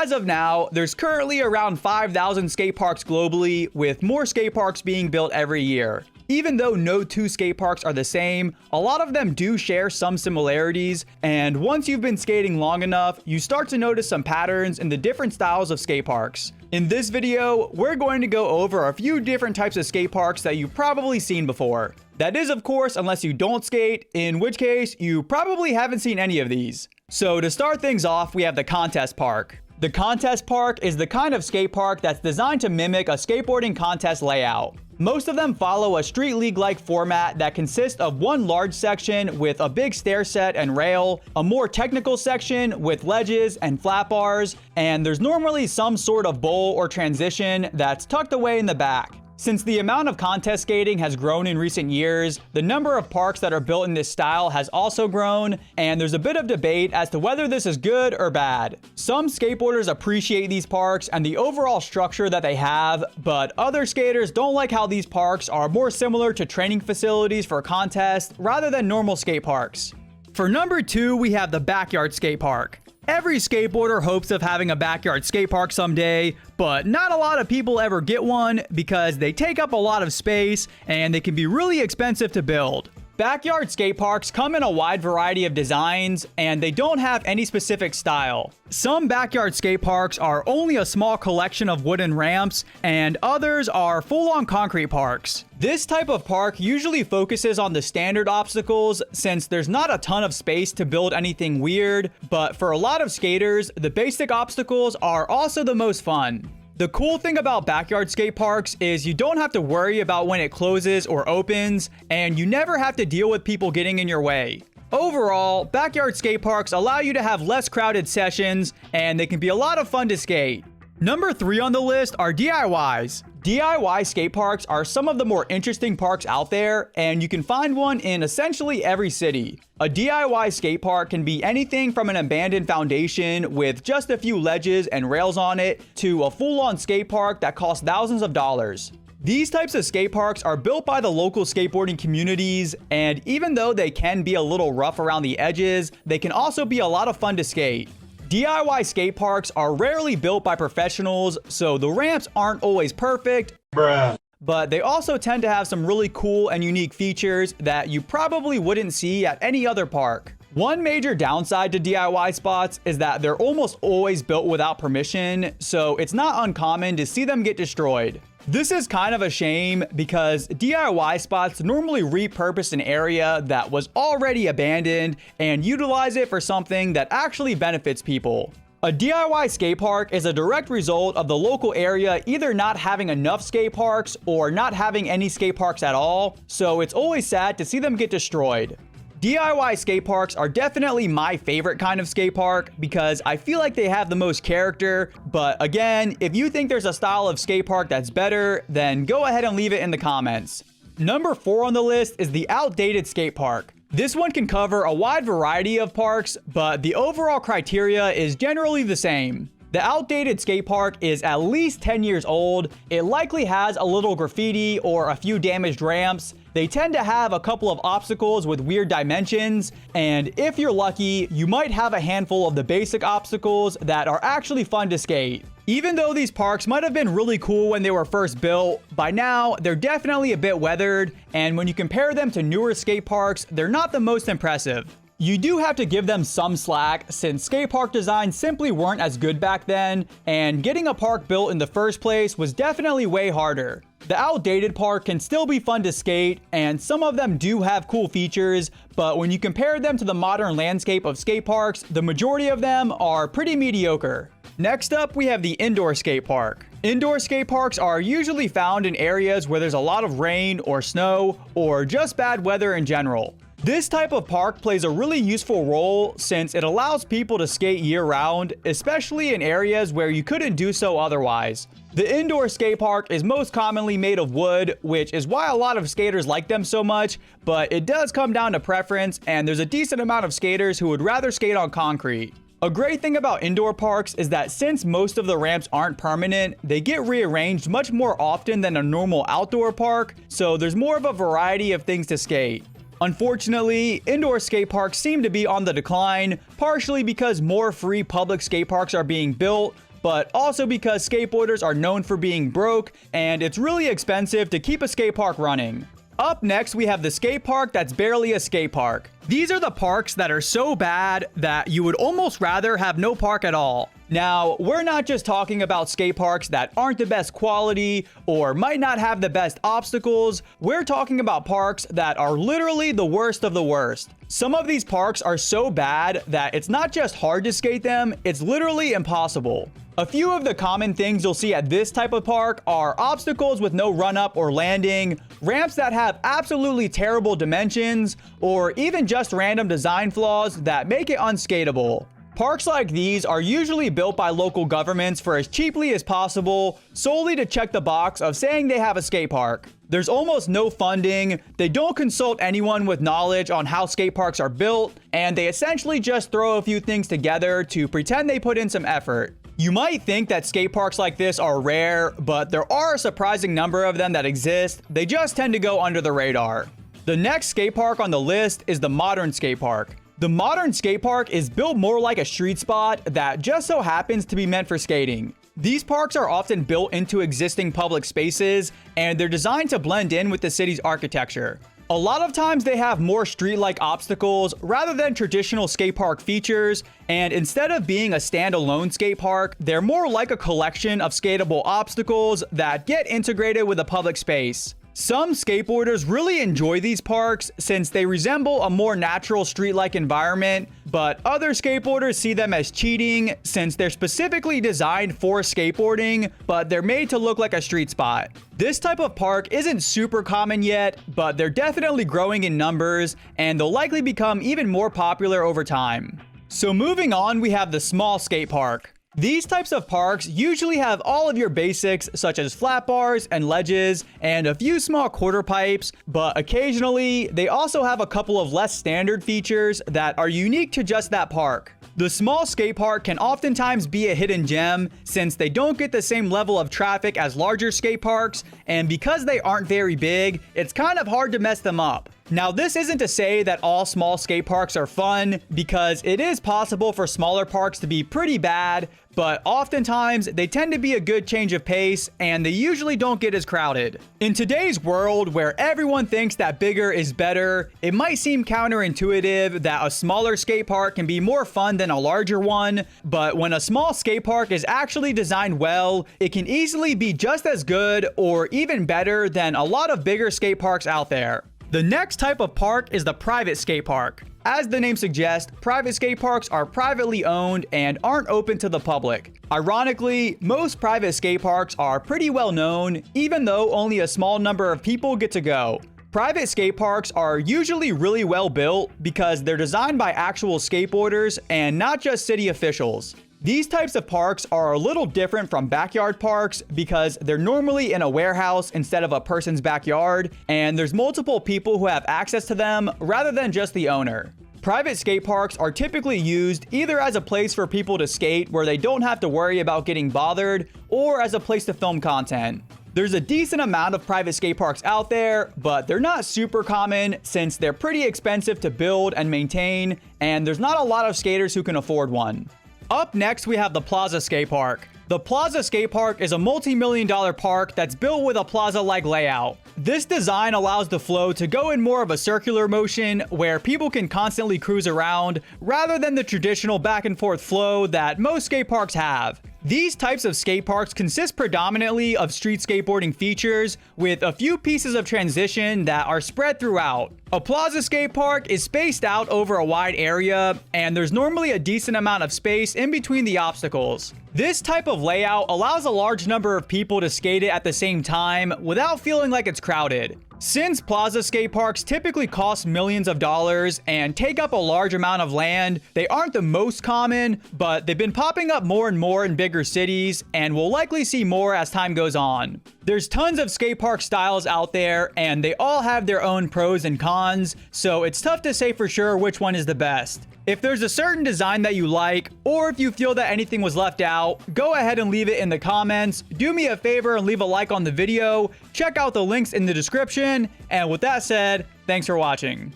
As of now, there's currently around 5,000 skate parks globally, with more skate parks being built every year. Even though no two skate parks are the same, a lot of them do share some similarities, and once you've been skating long enough, you start to notice some patterns in the different styles of skate parks. In this video, we're going to go over a few different types of skate parks that you've probably seen before. That is, of course, unless you don't skate, in which case you probably haven't seen any of these. So to start things off, we have the contest park. The contest park is the kind of skate park that's designed to mimic a skateboarding contest layout. Most of them follow a street league-like format that consists of one large section with a big stair set and rail, a more technical section with ledges and flat bars, and there's normally some sort of bowl or transition that's tucked away in the back. Since the amount of contest skating has grown in recent years, the number of parks that are built in this style has also grown, and there's a bit of debate as to whether this is good or bad. Some skateboarders appreciate these parks and the overall structure that they have, but other skaters don't like how these parks are more similar to training facilities for contests rather than normal skate parks. For number 2, we have the backyard skate park. Every skateboarder hopes of having a backyard skate park someday, but not a lot of people ever get one because they take up a lot of space and they can be really expensive to build. Backyard skate parks come in a wide variety of designs, and they don't have any specific style. Some backyard skate parks are only a small collection of wooden ramps, and others are full-on concrete parks. This type of park usually focuses on the standard obstacles since there's not a ton of space to build anything weird, but for a lot of skaters, the basic obstacles are also the most fun. The cool thing about backyard skate parks is you don't have to worry about when it closes or opens, and you never have to deal with people getting in your way. Overall, backyard skate parks allow you to have less crowded sessions, and they can be a lot of fun to skate. Number 3 on the list are DIYs. DIY skate parks are some of the more interesting parks out there, and you can find one in essentially every city. A DIY skate park can be anything from an abandoned foundation with just a few ledges and rails on it to a full-on skate park that costs thousands of dollars. These types of skate parks are built by the local skateboarding communities, and even though they can be a little rough around the edges, they can also be a lot of fun to skate. DIY skate parks are rarely built by professionals, so the ramps aren't always perfect, but they also tend to have some really cool and unique features that you probably wouldn't see at any other park. One major downside to DIY spots is that they're almost always built without permission, so it's not uncommon to see them get destroyed. This is kind of a shame because DIY spots normally repurpose an area that was already abandoned and utilize it for something that actually benefits people. A DIY skate park is a direct result of the local area either not having enough skate parks or not having any skate parks at all, so it's always sad to see them get destroyed. DIY skate parks are definitely my favorite kind of skate park because I feel like they have the most character, but again, if you think there's a style of skate park that's better, then go ahead and leave it in the comments. Number 4 on the list is the outdated skate park. This one can cover a wide variety of parks, but the overall criteria is generally the same. The outdated skate park is at least 10 years old. It likely has a little graffiti or a few damaged ramps. They tend to have a couple of obstacles with weird dimensions, and if you're lucky, you might have a handful of the basic obstacles that are actually fun to skate. Even though these parks might have been really cool when they were first built, by now they're definitely a bit weathered, and when you compare them to newer skate parks, they're not the most impressive. You do have to give them some slack since skate park designs simply weren't as good back then, and getting a park built in the first place was definitely way harder. The outdated park can still be fun to skate, and some of them do have cool features, but when you compare them to the modern landscape of skate parks, the majority of them are pretty mediocre. Next up, we have the indoor skate park. Indoor skate parks are usually found in areas where there's a lot of rain or snow, or just bad weather in general. This type of park plays a really useful role since it allows people to skate year-round, especially in areas where you couldn't do so otherwise. The indoor skate park is most commonly made of wood, which is why a lot of skaters like them so much, but it does come down to preference, and there's a decent amount of skaters who would rather skate on concrete. A great thing about indoor parks is that since most of the ramps aren't permanent, they get rearranged much more often than a normal outdoor park, so there's more of a variety of things to skate. Unfortunately, indoor skate parks seem to be on the decline, partially because more free public skate parks are being built, but also because skateboarders are known for being broke and it's really expensive to keep a skate park running. Up next, we have the skate park that's barely a skate park. These are the parks that are so bad that you would almost rather have no park at all. Now, we're not just talking about skate parks that aren't the best quality or might not have the best obstacles. We're talking about parks that are literally the worst of the worst. Some of these parks are so bad that it's not just hard to skate them, it's literally impossible. A few of the common things you'll see at this type of park are obstacles with no run-up or landing, ramps that have absolutely terrible dimensions, or even just random design flaws that make it unskateable. Parks like these are usually built by local governments for as cheaply as possible, solely to check the box of saying they have a skate park. There's almost no funding, they don't consult anyone with knowledge on how skate parks are built, and they essentially just throw a few things together to pretend they put in some effort. You might think that skate parks like this are rare, but there are a surprising number of them that exist. They just tend to go under the radar. The next skate park on the list is the modern skate park. The modern skate park is built more like a street spot that just so happens to be meant for skating. These parks are often built into existing public spaces, and they're designed to blend in with the city's architecture. A lot of times they have more street-like obstacles rather than traditional skate park features, and instead of being a standalone skate park, they're more like a collection of skatable obstacles that get integrated with a public space. Some skateboarders really enjoy these parks since they resemble a more natural street-like environment, but other skateboarders see them as cheating since they're specifically designed for skateboarding, but they're made to look like a street spot. This type of park isn't super common yet, but they're definitely growing in numbers, and they'll likely become even more popular over time. So moving on, we have the small skate park. These types of parks usually have all of your basics such as flat bars and ledges and a few small quarter pipes, but occasionally they also have a couple of less standard features that are unique to just that park. The small skate park can oftentimes be a hidden gem since they don't get the same level of traffic as larger skate parks, and because they aren't very big, it's kind of hard to mess them up. Now, this isn't to say that all small skate parks are fun, because it is possible for smaller parks to be pretty bad, but oftentimes they tend to be a good change of pace and they usually don't get as crowded. In today's world where everyone thinks that bigger is better, it might seem counterintuitive that a smaller skate park can be more fun than a larger one, but when a small skate park is actually designed well, it can easily be just as good or even better than a lot of bigger skate parks out there. The next type of park is the private skate park. As the name suggests, private skate parks are privately owned and aren't open to the public. Ironically, most private skate parks are pretty well known, even though only a small number of people get to go. Private skate parks are usually really well built because they're designed by actual skateboarders and not just city officials. These types of parks are a little different from backyard parks because they're normally in a warehouse instead of a person's backyard, and there's multiple people who have access to them rather than just the owner. Private skate parks are typically used either as a place for people to skate where they don't have to worry about getting bothered, or as a place to film content. There's a decent amount of private skate parks out there, but they're not super common since they're pretty expensive to build and maintain, and there's not a lot of skaters who can afford one. Up next, we have the Plaza Skate Park. The Plaza Skate Park is a multi-million-dollar park that's built with a plaza-like layout. This design allows the flow to go in more of a circular motion where people can constantly cruise around rather than the traditional back and forth flow that most skate parks have. These types of skate parks consist predominantly of street skateboarding features with a few pieces of transition that are spread throughout. A plaza skate park is spaced out over a wide area, and there's normally a decent amount of space in between the obstacles. This type of layout allows a large number of people to skate it at the same time without feeling like it's crowded. Since plaza skate parks typically cost millions of dollars and take up a large amount of land, they aren't the most common, but they've been popping up more and more in bigger cities, and we'll likely see more as time goes on. There's tons of skate park styles out there, and they all have their own pros and cons, so it's tough to say for sure which one is the best. If there's a certain design that you like, or if you feel that anything was left out, go ahead and leave it in the comments. Do me a favor and leave a like on the video. Check out the links in the description. And with that said, thanks for watching.